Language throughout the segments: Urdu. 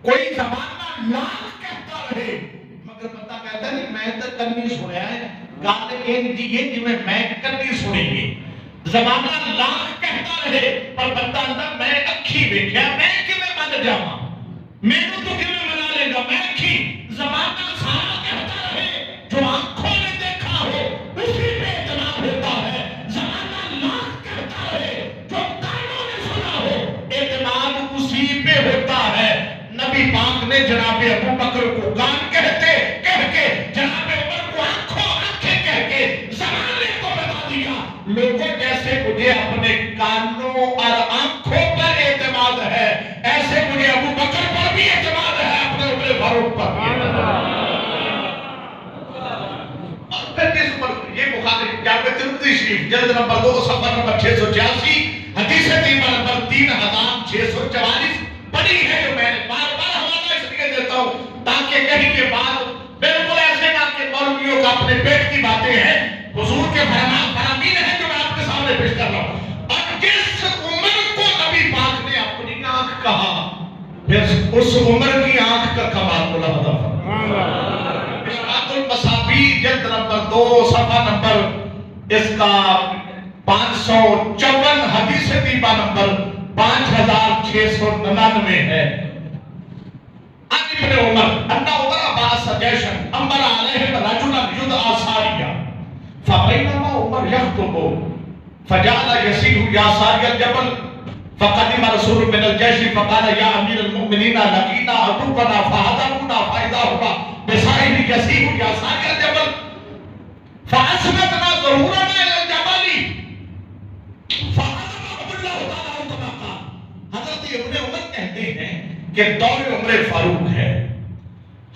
کوئی زمانہ لاکھ کہتا رہے مگر بندہ کہتا نہیں میں تو کنی سنیا ہے گل یہ جی میں کنی سنی گی زمانہ لاکھ کہتا رہے پر بندہ اندر میں اکھی دیکھا میں کیویں من جاواں میرے تو کیویں منا لے گا میں اکھی زمانہ سارا کہتا رہے جو آنکھوں نے دیکھا ہو اسی پہ اعتماد ہوتا ہے زمانہ لاکھ کہتا رہے جو کانوں نے سنا ہو اعتماد اسی پہ ہوتا ہے نبی پاک نے جناب ابو بکر کو کان کہہ کے جناب عمر کو آنکھیں کہہ کے زمانے کو بتا دیا لوگوں جیسے مجھے اپنے کانوں اور آنکھوں پر اعتماد ہے ایسے مجھے ابو بکر پر بھی اعتماد ہے اپنے عمر فاروق پر بھی اور پھر کس پر یہ بخاری جامع ترمذی شریف جلد نمبر 2 صفحہ نمبر 686 حدیث طیبہ نمبر 3644 پڑھی ہے جو میں نے بار بار حوالہ اس لیے دیتا ہوں تاکہ کہیں کے بعد بالکل ایسے نہ کہ مولویوں کا اپنے پیٹ کی باتیں ہیں حضور کے فرامین ہیں جو میں آپ کے سامنے پیش کر رہا ہوں اور جس عمر کو نبی پاک نے اپنی آنکھ کہا پھر اس عمر کی آنکھ کا کمال ملاحظہ فرمایا مشکات المصابیح جلد نمبر 2 صفحہ نمبر اس کا 554 حدیث طیبہ نمبر 5699 ہے ابن عمر ان عمر باعث جيشا امر عليهم رجلا يدعى ساريا فبينما عمر يخطب فجعل يسير يا ساري الجبل فقدم رسول من الجيش فقال يا امير المؤمنين لقينا عدونا فهزمونا فاذا هو بسائر يسير يا ساري الجبل فاسندنا ظهورنا الى الجبل فهزمهم الله تعالى كما قال حضرت ابن عمر کہتے ہیں کہ دور عمر فاروق ہے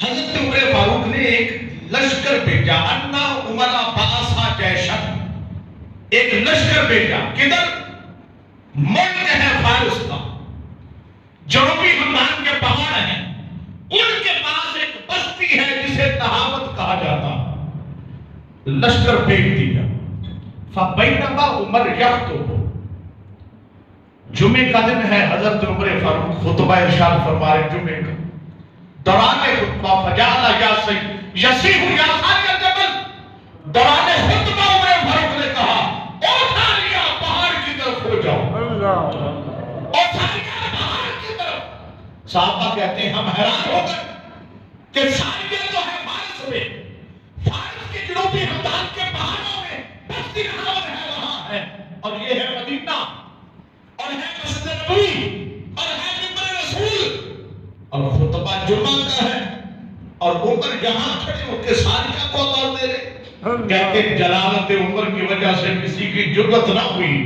حضرت عمر فاروق نے ایک لشکر بھیجا انا عمر باعث جیشن ایک لشکر بھیجا کدھر ملک ہے فارس کا جنوبی ہندوستان کے پہاڑ ہیں ان کے پاس ایک بستی ہے جسے تہاوت کہا جاتا لشکر بھیج دیا فبینما عمر یخطب جمعہ کا دن ہے حضرت عمر فاروق خطبہ ارشاد فرما رہے جمعہ کا دوران خطبہ فجعل یسیح یا ساری الجبل دوران خطبہ عمر فاروق نے کہا او ساریہ پہاڑ کی طرف ہو جاؤ او ساریہ پہاڑ کی طرف صحابہ کہتے ہیں ہم حیران ہو گئے کہ ساریہ تو ہے فارس میں فارس کے جنوبی ہندوستان کے پہاڑوں میں بستی نام ہے وہاں ہے اور یہ ہے مدینہ اور ہے مسجد نبوی اور ہے منبر رسول اور خطبہ جمعہ کا ہے اور عمر یہاں کھڑے ہو کے ساریہ کو آواز دے رہے کہتے جلالت عمر کی وجہ سے کسی کی جرات نہ ہوئی